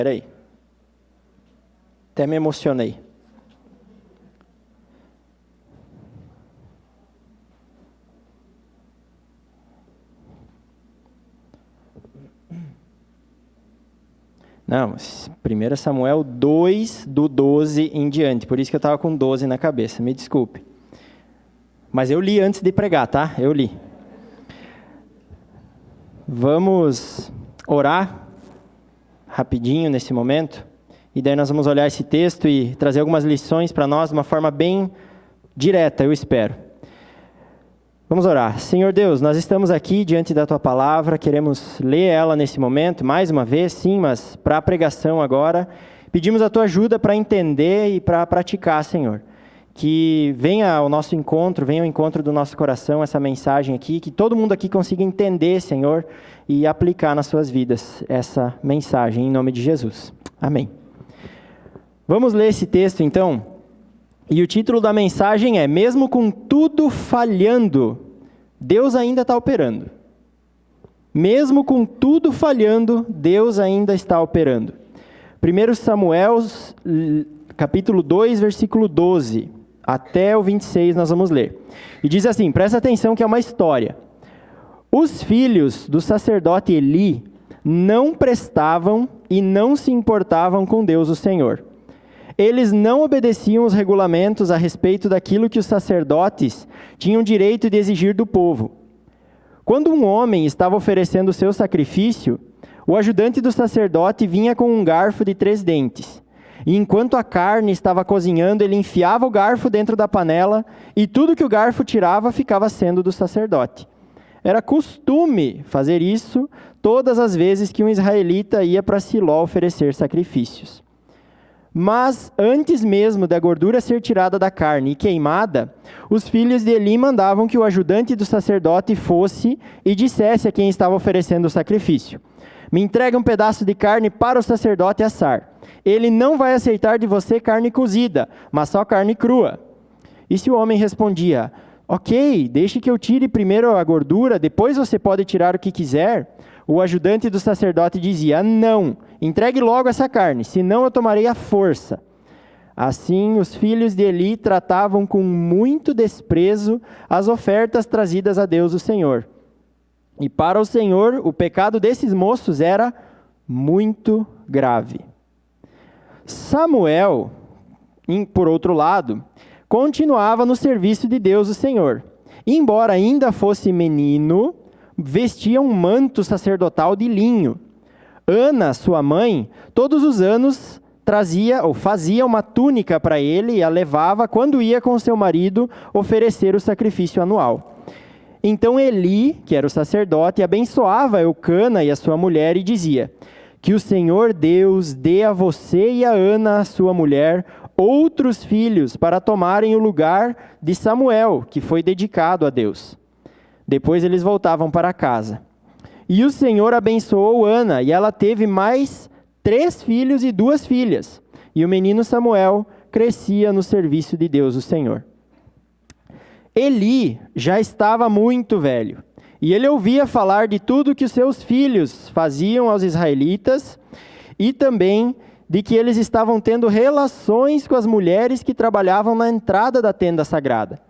Peraí. Até me emocionei. Não, 1 Samuel 2, do 12 em diante. Por isso que eu estava com 12 na cabeça. Me desculpe. Mas eu li antes de pregar, tá? Eu li. Vamos orar rapidinho nesse momento. E daí nós vamos olhar esse texto e trazer algumas lições para nós de uma forma bem direta, eu espero. Vamos orar. Senhor Deus, nós estamos aqui diante da Tua Palavra, queremos ler ela nesse momento, mais uma vez, sim, mas para a pregação agora. Pedimos a Tua ajuda para entender e para praticar, Senhor. Que venha ao nosso encontro, venha ao encontro do nosso coração essa mensagem aqui, que todo mundo aqui consiga entender, Senhor, e aplicar nas suas vidas essa mensagem, em nome de Jesus. Amém. Vamos ler esse texto, então. E o título da mensagem é: mesmo com tudo falhando, Deus ainda está operando. Mesmo com tudo falhando, Deus ainda está operando. 1 Samuel, capítulo 2, versículo 12, até o 26 nós vamos ler. E diz assim, presta atenção que é uma história. Os filhos do sacerdote Eli não prestavam e não se importavam com Deus o Senhor. Eles não obedeciam os regulamentos a respeito daquilo que os sacerdotes tinham direito de exigir do povo. Quando um homem estava oferecendo o seu sacrifício, o ajudante do sacerdote vinha com um garfo de 3 dentes. E enquanto a carne estava cozinhando, ele enfiava o garfo dentro da panela e tudo que o garfo tirava ficava sendo do sacerdote. Era costume fazer isso todas as vezes que um israelita ia para Siló oferecer sacrifícios. Mas antes mesmo da gordura ser tirada da carne e queimada, os filhos de Eli mandavam que o ajudante do sacerdote fosse e dissesse a quem estava oferecendo o sacrifício: me entregue um pedaço de carne para o sacerdote assar. Ele não vai aceitar de você carne cozida, mas só carne crua. E se o homem respondia: ok, deixe que eu tire primeiro a gordura, depois você pode tirar o que quiser, o ajudante do sacerdote dizia: não, entregue logo essa carne, senão eu tomarei à força. Assim, os filhos de Eli tratavam com muito desprezo as ofertas trazidas a Deus o Senhor. E para o Senhor, o pecado desses moços era muito grave. Samuel, por outro lado, continuava no serviço de Deus o Senhor. E, embora ainda fosse menino, vestia um manto sacerdotal de linho. Ana, sua mãe, todos os anos fazia uma túnica para ele e a levava quando ia com seu marido oferecer o sacrifício anual. Então Eli, que era o sacerdote, abençoava Eucana e a sua mulher e dizia: que o Senhor Deus dê a você e a Ana, sua mulher, outros filhos para tomarem o lugar de Samuel, que foi dedicado a Deus. Depois eles voltavam para casa. E o Senhor abençoou Ana, e ela teve mais 3 filhos e 2 filhas. E o menino Samuel crescia no serviço de Deus o Senhor. Eli já estava muito velho, e ele ouvia falar de tudo que os seus filhos faziam aos israelitas, e também de que eles estavam tendo relações com as mulheres que trabalhavam na entrada da tenda sagrada.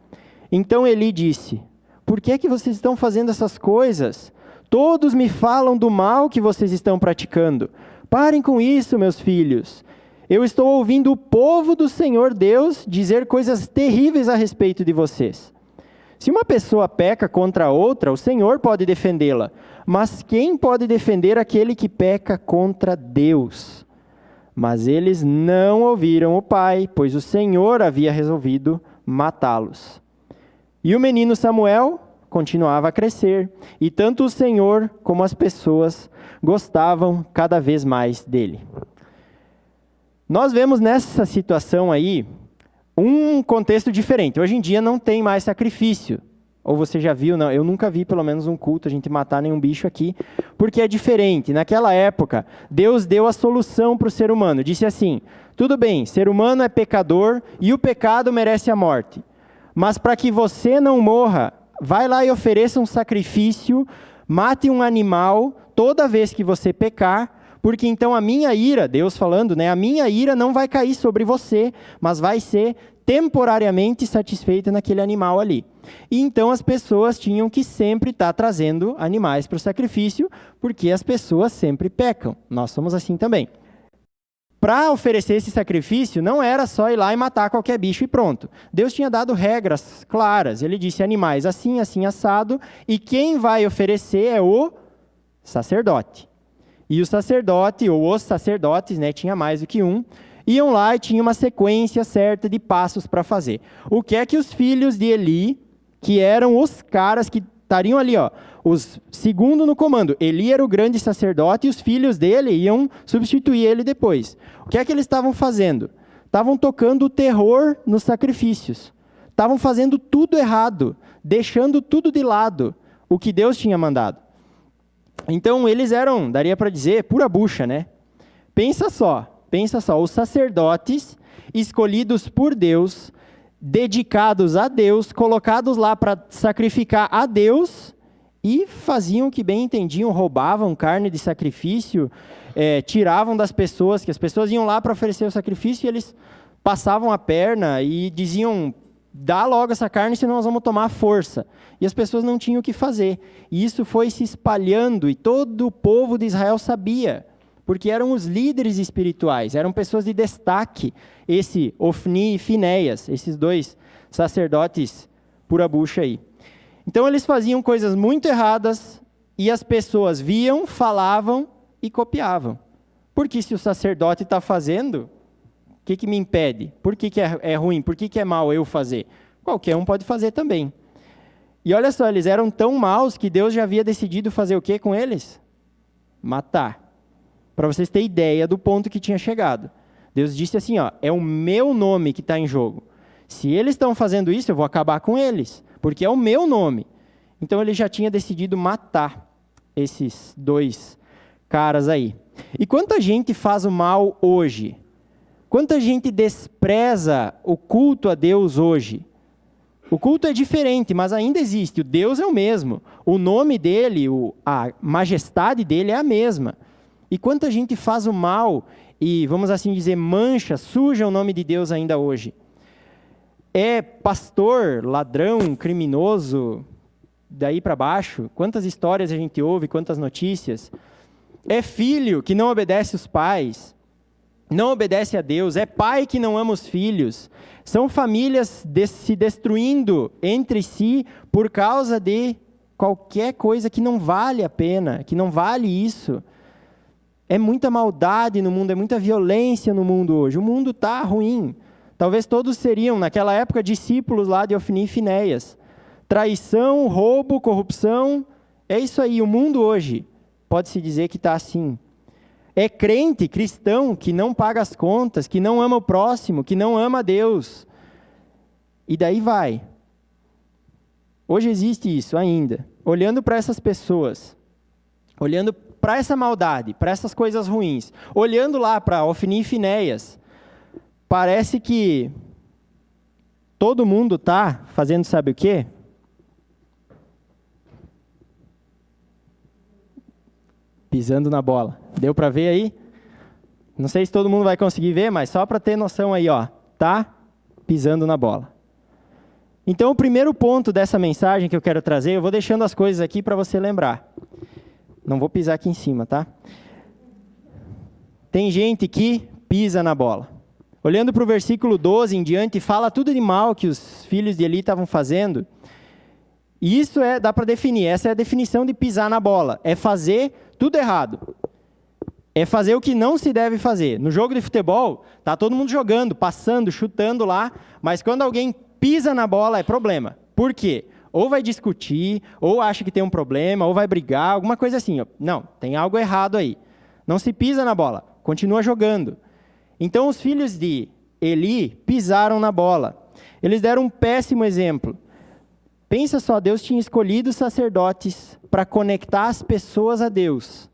Então Eli disse: por que é que vocês estão fazendo essas coisas? Todos me falam do mal que vocês estão praticando. Parem com isso, meus filhos. Eu estou ouvindo o povo do Senhor Deus dizer coisas terríveis a respeito de vocês. Se uma pessoa peca contra outra, o Senhor pode defendê-la. Mas quem pode defender aquele que peca contra Deus? Mas eles não ouviram o pai, pois o Senhor havia resolvido matá-los. E o menino Samuel continuava a crescer, e tanto o Senhor como as pessoas gostavam cada vez mais dele. Nós vemos nessa situação aí um contexto diferente. Hoje em dia não tem mais sacrifício. Ou você já viu? Não, eu nunca vi pelo menos um culto, a gente matar nenhum bicho aqui, porque é diferente. Naquela época, Deus deu a solução para o ser humano. Disse assim: tudo bem, ser humano é pecador e o pecado merece a morte. Mas para que você não morra, vai lá e ofereça um sacrifício, mate um animal toda vez que você pecar, porque então a minha ira, Deus falando, né? A minha ira não vai cair sobre você, mas vai ser temporariamente satisfeita naquele animal ali. E então as pessoas tinham que sempre estar trazendo animais para o sacrifício, porque as pessoas sempre pecam. Nós somos assim também. Para oferecer esse sacrifício, não era só ir lá e matar qualquer bicho e pronto. Deus tinha dado regras claras. Ele disse animais assim, assim, assado, e quem vai oferecer é o sacerdote. E o sacerdote, ou os sacerdotes, né, tinha mais do que um, iam lá e tinha uma sequência certa de passos para fazer. O que é que os filhos de Eli, que eram os caras que estariam ali, ó, os segundo no comando. Eli era o grande sacerdote e os filhos dele iam substituir ele depois. O que é que eles estavam fazendo? Estavam tocando o terror nos sacrifícios. Estavam fazendo tudo errado, deixando tudo de lado, o que Deus tinha mandado. Então, eles eram, daria para dizer, pura bucha, né? Pensa só, os sacerdotes escolhidos por Deus, dedicados a Deus, colocados lá para sacrificar a Deus, e faziam o que bem entendiam, roubavam carne de sacrifício, tiravam das pessoas, que as pessoas iam lá para oferecer o sacrifício, e eles passavam a perna e diziam, dá logo essa carne, senão nós vamos tomar força. E as pessoas não tinham o que fazer. E isso foi se espalhando, e todo o povo de Israel sabia, porque eram os líderes espirituais, eram pessoas de destaque, esse Ofni e Finéias, esses dois sacerdotes pura bucha aí. Então eles faziam coisas muito erradas, e as pessoas viam, falavam e copiavam. Porque se o sacerdote está fazendo, o que me impede? Por que é ruim? Por que é mal eu fazer? Qualquer um pode fazer também. E olha só, eles eram tão maus que Deus já havia decidido fazer o que com eles? Matar. Para vocês terem ideia do ponto que tinha chegado. Deus disse assim, ó, é o meu nome que está em jogo. Se eles estão fazendo isso, eu vou acabar com eles, porque é o meu nome. Então ele já tinha decidido matar esses dois caras aí. E quanta gente faz o mal hoje? Quanta gente despreza o culto a Deus hoje? O culto é diferente, mas ainda existe. O Deus é o mesmo. O nome dele, a majestade dele é a mesma. E quanta gente faz o mal e, vamos assim dizer, mancha, suja o nome de Deus ainda hoje. É pastor, ladrão, criminoso, daí para baixo. Quantas histórias a gente ouve, quantas notícias. É filho que não obedece os pais, não obedece a Deus. É pai que não ama os filhos. São famílias se destruindo entre si por causa de qualquer coisa que não vale a pena, que não vale isso. É muita maldade no mundo, é muita violência no mundo hoje. O mundo está ruim. Talvez todos seriam, naquela época, discípulos lá de Ofni e Finéias. Traição, roubo, corrupção, é isso aí. O mundo hoje pode-se dizer que está assim. É crente, cristão, que não paga as contas, que não ama o próximo, que não ama Deus. E daí vai. Hoje existe isso ainda. Olhando para essas pessoas, olhando para essa maldade, para essas coisas ruins, olhando lá para Ofni e Finéias, parece que todo mundo está fazendo sabe o quê? Pisando na bola. Deu para ver aí? Não sei se todo mundo vai conseguir ver, mas só para ter noção aí, ó, tá pisando na bola. Então, o primeiro ponto dessa mensagem que eu quero trazer, eu vou deixando as coisas aqui para você lembrar. Não vou pisar aqui em cima, tá? Tem gente que pisa na bola. Olhando para o versículo 12 em diante, fala tudo de mal que os filhos de Eli estavam fazendo. E isso dá para definir, essa é a definição de pisar na bola. É fazer tudo errado. É fazer o que não se deve fazer. No jogo de futebol, tá todo mundo jogando, passando, chutando lá, mas quando alguém pisa na bola é problema. Por quê? Ou vai discutir, ou acha que tem um problema, ou vai brigar, alguma coisa assim. Não, tem algo errado aí. Não se pisa na bola, continua jogando. Então os filhos de Eli pisaram na bola. Eles deram um péssimo exemplo. Pensa só, Deus tinha escolhido sacerdotes para conectar as pessoas a Deus.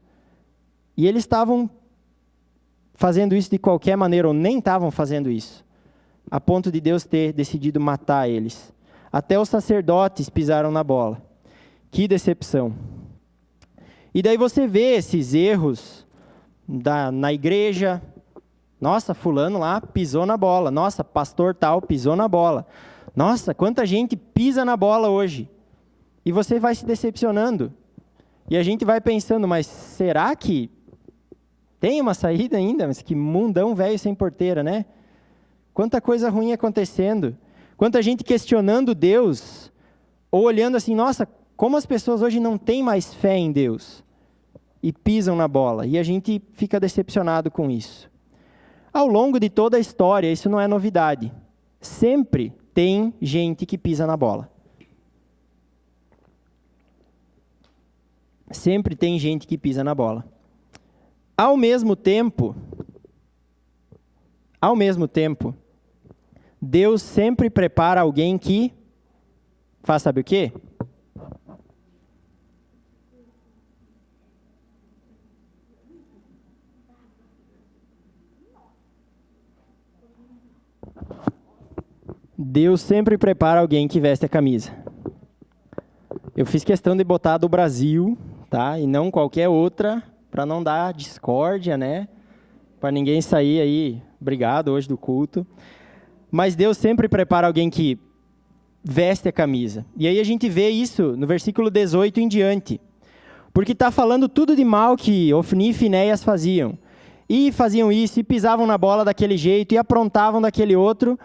E eles estavam fazendo isso de qualquer maneira, ou nem estavam fazendo isso, a ponto de Deus ter decidido matar eles. Até os sacerdotes pisaram na bola. Que decepção. E daí você vê esses erros na igreja. Nossa, fulano lá pisou na bola. Nossa, pastor tal pisou na bola. Nossa, quanta gente pisa na bola hoje. E você vai se decepcionando. E a gente vai pensando, mas será que tem uma saída ainda? Mas que mundão velho sem porteira, né? Quanta coisa ruim acontecendo. Quanta gente questionando Deus. Ou olhando assim, nossa, como as pessoas hoje não têm mais fé em Deus. E pisam na bola. E a gente fica decepcionado com isso. Ao longo de toda a história, isso não é novidade. Sempre tem gente que pisa na bola. Sempre tem gente que pisa na bola. Ao mesmo tempo, Deus sempre prepara alguém que faz sabe o quê? Deus sempre prepara alguém que veste a camisa. Eu fiz questão de botar a do Brasil, tá? E não qualquer outra, para não dar discórdia, né? Para ninguém sair aí, brigado hoje do culto. Mas Deus sempre prepara alguém que veste a camisa. E aí a gente vê isso no versículo 18 em diante. Porque está falando tudo de mal que Ofni e Finéias faziam. E faziam isso, e pisavam na bola daquele jeito, e aprontavam daquele outro.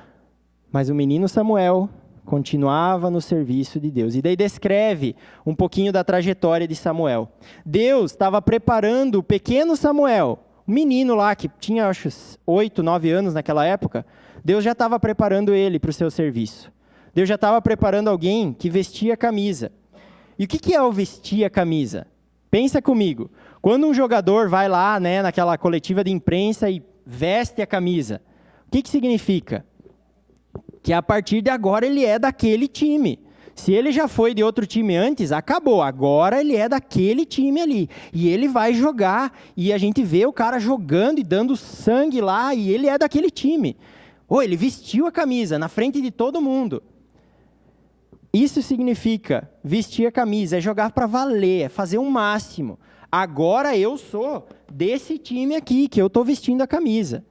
Mas o menino Samuel continuava no serviço de Deus. E daí descreve um pouquinho da trajetória de Samuel. Deus estava preparando o pequeno Samuel, um menino lá que tinha, acho, 8, 9 anos naquela época. Deus já estava preparando ele para o seu serviço. Deus já estava preparando alguém que vestia a camisa. E o que é o vestir a camisa? Pensa comigo. Quando um jogador vai lá, né, naquela coletiva de imprensa e veste a camisa, o que significa? Que a partir de agora ele é daquele time. Se ele já foi de outro time antes, acabou. Agora ele é daquele time ali. E ele vai jogar. E a gente vê o cara jogando e dando sangue lá. E ele é daquele time. Ele vestiu a camisa na frente de todo mundo. Isso significa vestir a camisa, é jogar para valer, é fazer o máximo. Agora eu sou desse time aqui, que eu estou vestindo a camisa.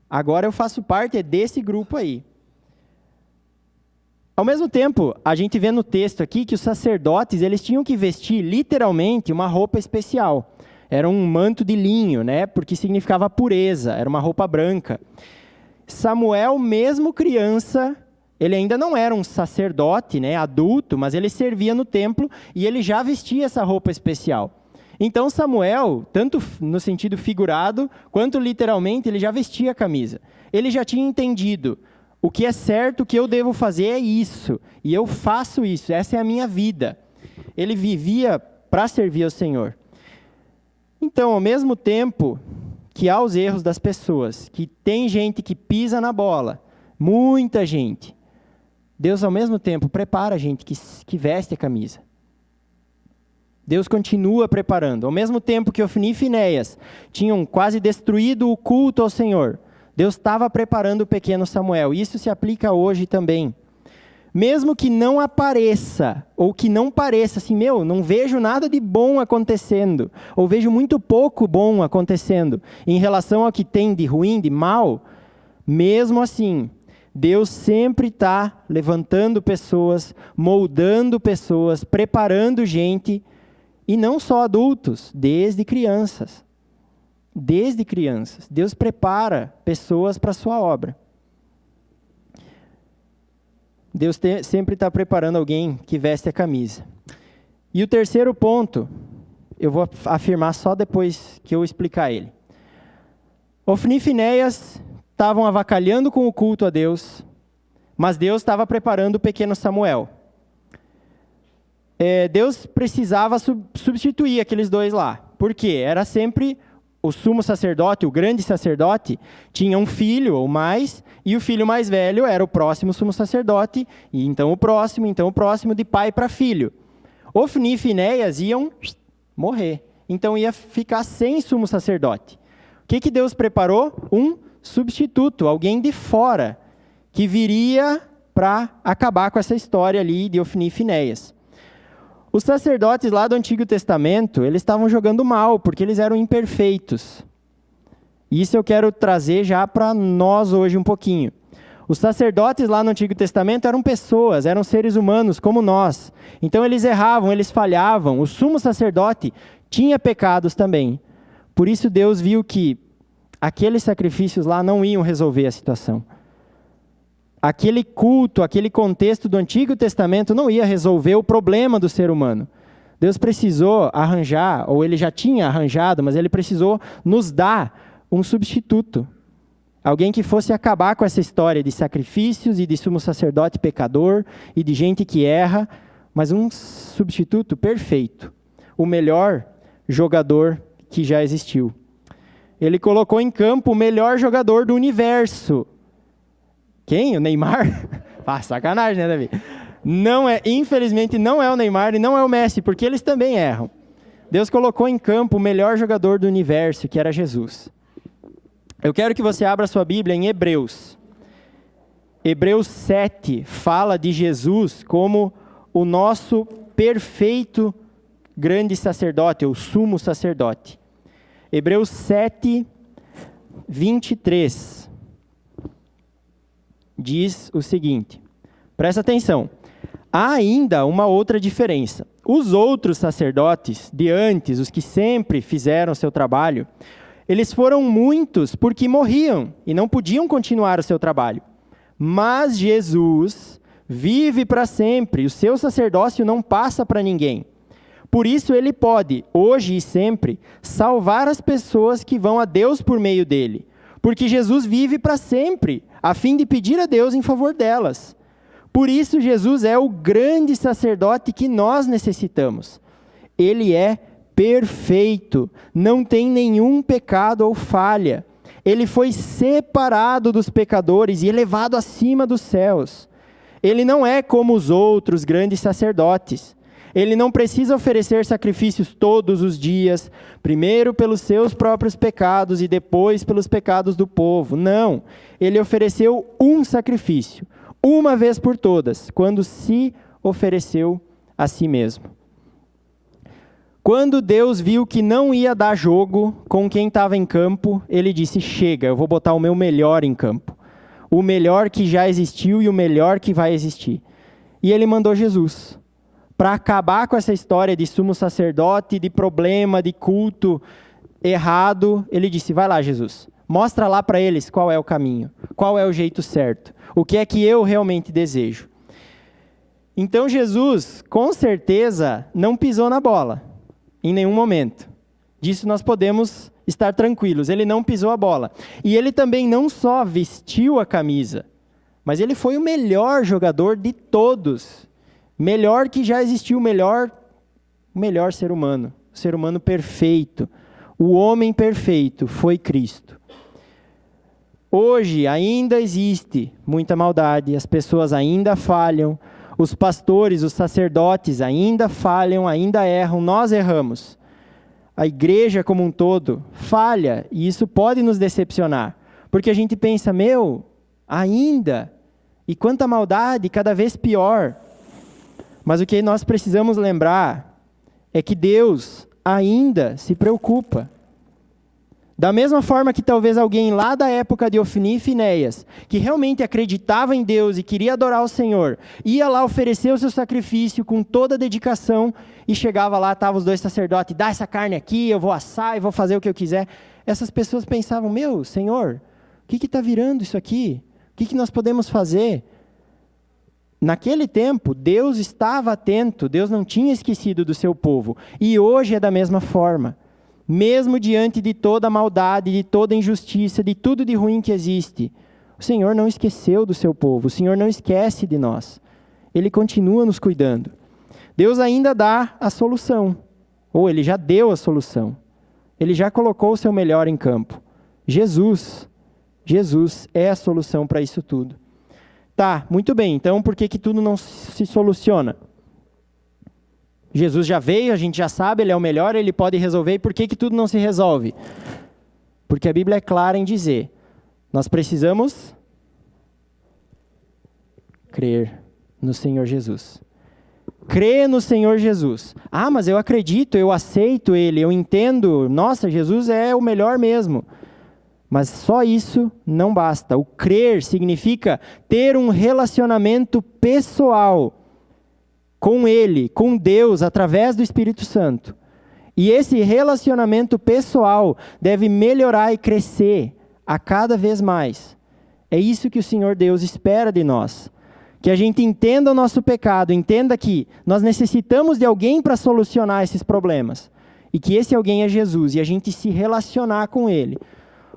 Agora eu faço parte desse grupo aí. Ao mesmo tempo, a gente vê no texto aqui que os sacerdotes eles tinham que vestir literalmente uma roupa especial. Era um manto de linho, né? Porque significava pureza, era uma roupa branca. Samuel, mesmo criança, ele ainda não era um sacerdote, né, adulto, mas ele servia no templo e ele já vestia essa roupa especial. Então Samuel, tanto no sentido figurado, quanto literalmente, ele já vestia a camisa. Ele já tinha entendido. O que é certo, o que eu devo fazer é isso. E eu faço isso. Essa é a minha vida. Ele vivia para servir ao Senhor. Então, ao mesmo tempo que há os erros das pessoas, que tem gente que pisa na bola, muita gente, Deus, ao mesmo tempo, prepara a gente que veste a camisa. Deus continua preparando. Ao mesmo tempo que Ofni e Finéias tinham quase destruído o culto ao Senhor, Deus estava preparando o pequeno Samuel. Isso se aplica hoje também. Mesmo que não apareça, ou que não pareça assim, não vejo nada de bom acontecendo, ou vejo muito pouco bom acontecendo, em relação ao que tem de ruim, de mal, mesmo assim, Deus sempre está levantando pessoas, moldando pessoas, preparando gente, e não só adultos, desde crianças. Desde crianças, Deus prepara pessoas para a sua obra. Deus sempre está preparando alguém que veste a camisa. E o terceiro ponto, eu vou afirmar só depois que eu explicar ele. Ofni e Finéias estavam avacalhando com o culto a Deus, mas Deus estava preparando o pequeno Samuel. Deus precisava substituir aqueles dois lá. Por quê? Era sempre o sumo sacerdote, o grande sacerdote, tinha um filho ou mais, e o filho mais velho era o próximo sumo sacerdote, e então o próximo, de pai para filho. Ofni e Finéias iam morrer, então ia ficar sem sumo sacerdote. O que Deus preparou? Um substituto, alguém de fora, que viria para acabar com essa história ali de Ofni e Finéias. Os sacerdotes lá do Antigo Testamento, eles estavam jogando mal, porque eles eram imperfeitos. Isso eu quero trazer já para nós hoje um pouquinho. Os sacerdotes lá no Antigo Testamento eram pessoas, eram seres humanos como nós. Então eles erravam, eles falhavam. O sumo sacerdote tinha pecados também. Por isso Deus viu que aqueles sacrifícios lá não iam resolver a situação. Aquele culto, aquele contexto do Antigo Testamento não ia resolver o problema do ser humano. Deus precisou arranjar, ou ele já tinha arranjado, mas ele precisou nos dar um substituto. Alguém que fosse acabar com essa história de sacrifícios e de sumo sacerdote pecador e de gente que erra, mas um substituto perfeito. O melhor jogador que já existiu. Ele colocou em campo o melhor jogador do universo. Quem? O Neymar? Ah, sacanagem, né, Davi? Não é, infelizmente não é o Neymar e não é o Messi, porque eles também erram. Deus colocou em campo o melhor jogador do universo, que era Jesus. Eu quero que você abra sua Bíblia em Hebreus. Hebreus 7 fala de Jesus como o nosso perfeito grande sacerdote, ou sumo sacerdote. Hebreus 7, 23. Diz o seguinte, presta atenção. Há ainda uma outra diferença. Os outros sacerdotes de antes, os que sempre fizeram seu trabalho, eles foram muitos porque morriam e não podiam continuar o seu trabalho. Mas Jesus vive para sempre, o seu sacerdócio não passa para ninguém. Por isso ele pode, hoje e sempre, salvar as pessoas que vão a Deus por meio dele. Porque Jesus vive para sempre, a fim de pedir a Deus em favor delas. Por isso Jesus é o grande sacerdote que nós necessitamos. Ele é perfeito, não tem nenhum pecado ou falha. Ele foi separado dos pecadores e elevado acima dos céus. Ele não é como os outros grandes sacerdotes. Ele não precisa oferecer sacrifícios todos os dias, primeiro pelos seus próprios pecados e depois pelos pecados do povo. Não, ele ofereceu um sacrifício, uma vez por todas, quando se ofereceu a si mesmo. Quando Deus viu que não ia dar jogo com quem estava em campo, ele disse, chega, eu vou botar o meu melhor em campo. O melhor que já existiu e o melhor que vai existir. E ele mandou Jesus. Para acabar com essa história de sumo sacerdote, de problema, de culto errado, ele disse, vai lá Jesus, mostra lá para eles qual é o caminho, qual é o jeito certo, o que é que eu realmente desejo. Então Jesus, com certeza, não pisou na bola. Em nenhum momento. Disso nós podemos estar tranquilos. Ele não pisou a bola. E ele também não só vestiu a camisa, mas ele foi o melhor jogador de todos. Melhor que já existiu, o melhor ser humano. O ser humano perfeito. O homem perfeito foi Cristo. Hoje ainda existe muita maldade, as pessoas ainda falham, os pastores, os sacerdotes ainda falham, ainda erram, nós erramos. A igreja como um todo falha, e isso pode nos decepcionar. Porque a gente pensa, ainda? E quanta maldade, cada vez pior. Mas o que nós precisamos lembrar é que Deus ainda se preocupa. Da mesma forma que talvez alguém lá da época de Ofni e Finéias, que realmente acreditava em Deus e queria adorar o Senhor, ia lá oferecer o seu sacrifício com toda a dedicação, e chegava lá, estavam os dois sacerdotes, dá essa carne aqui, eu vou assar e vou fazer o que eu quiser. Essas pessoas pensavam, Senhor, o que está virando isso aqui? O que nós podemos fazer? Naquele tempo, Deus estava atento, Deus não tinha esquecido do seu povo, e hoje é da mesma forma. Mesmo diante de toda a maldade, de toda a injustiça, de tudo de ruim que existe, o Senhor não esqueceu do seu povo, o Senhor não esquece de nós. Ele continua nos cuidando. Deus ainda dá a solução, ou Ele já deu a solução. Ele já colocou o seu melhor em campo. Jesus é a solução para isso tudo. Tá, muito bem, então por que tudo não se soluciona? Jesus já veio, a gente já sabe, Ele é o melhor, Ele pode resolver. E por que tudo não se resolve? Porque a Bíblia é clara em dizer, nós precisamos crer no Senhor Jesus. Crer no Senhor Jesus. Ah, mas eu acredito, eu aceito Ele, eu entendo. Nossa, Jesus é o melhor mesmo. Mas só isso não basta. O crer significa ter um relacionamento pessoal com Ele, com Deus, através do Espírito Santo. E esse relacionamento pessoal deve melhorar e crescer a cada vez mais. É isso que o Senhor Deus espera de nós. Que a gente entenda o nosso pecado, entenda que nós necessitamos de alguém para solucionar esses problemas. E que esse alguém é Jesus, e a gente se relacionar com Ele.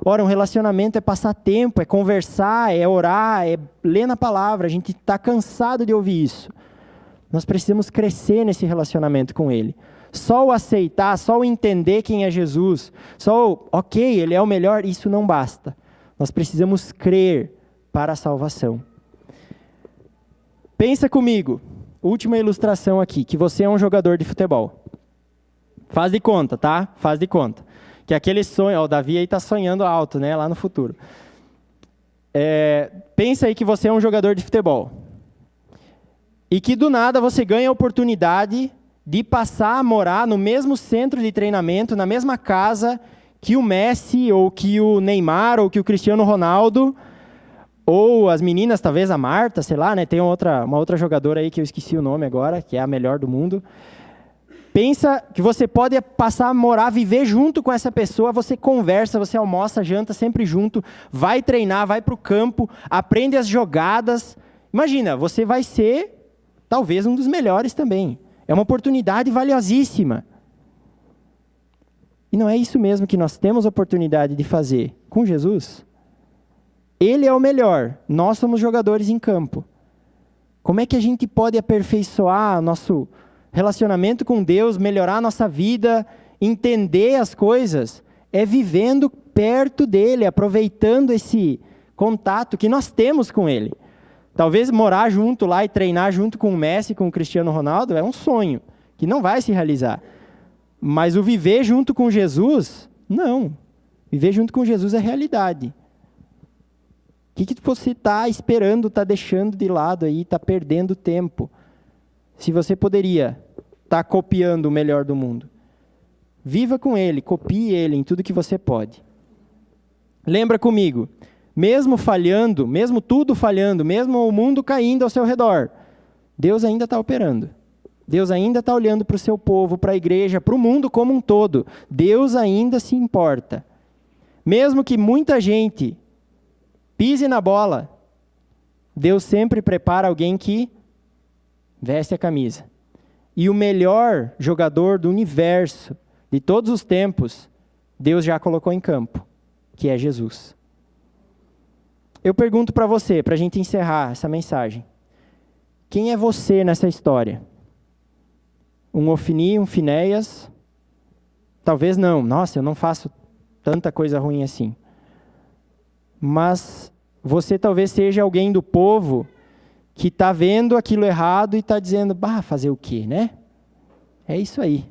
Ora, um relacionamento é passar tempo, é conversar, é orar, é ler na palavra. A gente está cansado de ouvir isso. Nós precisamos crescer nesse relacionamento com Ele. Só o aceitar, só o entender quem é Jesus, só o, ok, Ele é o melhor, isso não basta. Nós precisamos crer para a salvação. Pensa comigo, última ilustração aqui, que você é um jogador de futebol. Faz de conta, tá? Faz de conta. Que aquele sonho, ó, o Davi aí está sonhando alto, né, lá no futuro. Pensa aí que você é um jogador de futebol. E que do nada você ganha a oportunidade de passar a morar no mesmo centro de treinamento, na mesma casa que o Messi, ou que o Neymar, ou que o Cristiano Ronaldo, ou as meninas, talvez a Marta, sei lá, né? Tem uma outra jogadora aí que eu esqueci o nome agora, que é a melhor do mundo. Pensa que você pode passar a morar, viver junto com essa pessoa, você conversa, você almoça, janta sempre junto, vai treinar, vai para o campo, aprende as jogadas. Imagina, você vai ser talvez um dos melhores também. É uma oportunidade valiosíssima. E não é isso mesmo que nós temos oportunidade de fazer com Jesus? Ele é o melhor, nós somos jogadores em campo. Como é que a gente pode aperfeiçoar nosso relacionamento com Deus, melhorar a nossa vida, entender as coisas? É vivendo perto dele, aproveitando esse contato que nós temos com ele. Talvez morar junto lá e treinar junto com o Messi, com o Cristiano Ronaldo, é um sonho que não vai se realizar. Mas o viver junto com Jesus, não. Viver junto com Jesus é realidade. O que você está esperando, está deixando de lado aí, está perdendo tempo? Se você poderia estar copiando o melhor do mundo. Viva com ele, copie ele em tudo que você pode. Lembra comigo, mesmo falhando, mesmo tudo falhando, mesmo o mundo caindo ao seu redor, Deus ainda está operando. Deus ainda está olhando para o seu povo, para a igreja, para o mundo como um todo. Deus ainda se importa. Mesmo que muita gente pise na bola, Deus sempre prepara alguém que veste a camisa. E o melhor jogador do universo, de todos os tempos, Deus já colocou em campo, que é Jesus. Eu pergunto para você, para a gente encerrar essa mensagem. Quem é você nessa história? Um Ofni, um Finéias? Talvez não. Nossa, eu não faço tanta coisa ruim assim. Mas você talvez seja alguém do povo que está vendo aquilo errado e está dizendo, fazer o quê, né? É isso aí.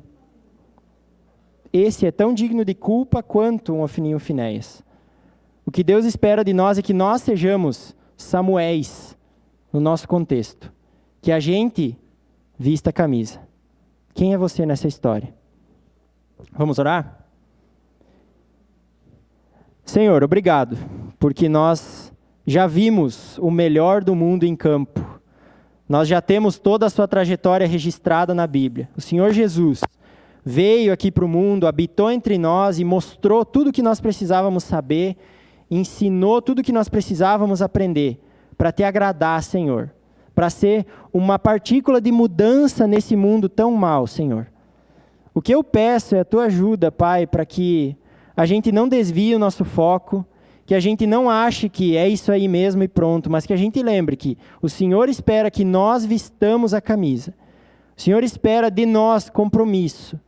Esse é tão digno de culpa quanto um Ofni e um Finéias. O que Deus espera de nós é que nós sejamos Samuéis no nosso contexto. Que a gente vista a camisa. Quem é você nessa história? Vamos orar? Senhor, obrigado, porque nós já vimos o melhor do mundo em campo. Nós já temos toda a sua trajetória registrada na Bíblia. O Senhor Jesus veio aqui para o mundo, habitou entre nós e mostrou tudo o que nós precisávamos saber, ensinou tudo o que nós precisávamos aprender para te agradar, Senhor. Para ser uma partícula de mudança nesse mundo tão mal, Senhor. O que eu peço é a tua ajuda, Pai, para que a gente não desvie o nosso foco, que a gente não ache que é isso aí mesmo e pronto, mas que a gente lembre que o Senhor espera que nós vistamos a camisa. O Senhor espera de nós compromisso.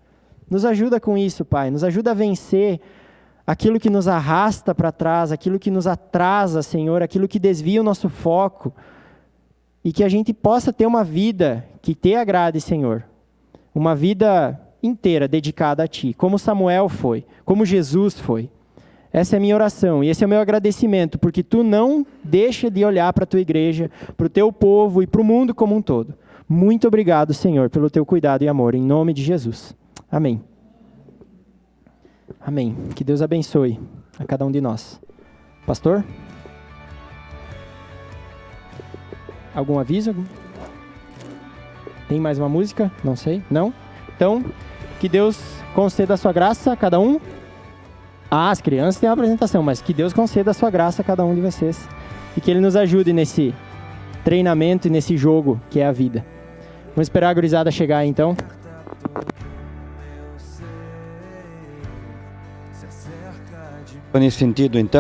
Nos ajuda com isso, Pai. Nos ajuda a vencer aquilo que nos arrasta para trás, aquilo que nos atrasa, Senhor, aquilo que desvia o nosso foco. E que a gente possa ter uma vida que te agrade, Senhor. Uma vida inteira dedicada a Ti, como Samuel foi, como Jesus foi. Essa é a minha oração e esse é o meu agradecimento, porque Tu não deixa de olhar para a Tua igreja, para o Teu povo e para o mundo como um todo. Muito obrigado, Senhor, pelo Teu cuidado e amor, em nome de Jesus. Amém. Amém. Que Deus abençoe. a cada um de nós. Pastor? Algum aviso? Tem mais uma música? Não sei. Não? Então, que Deus conceda a sua graça a cada um. As crianças têm uma apresentação, mas que Deus conceda a sua graça a cada um de vocês. E que Ele nos ajude nesse treinamento e nesse jogo que é a vida. Vamos esperar a gurizada chegar aí, então. Nesse sentido, então,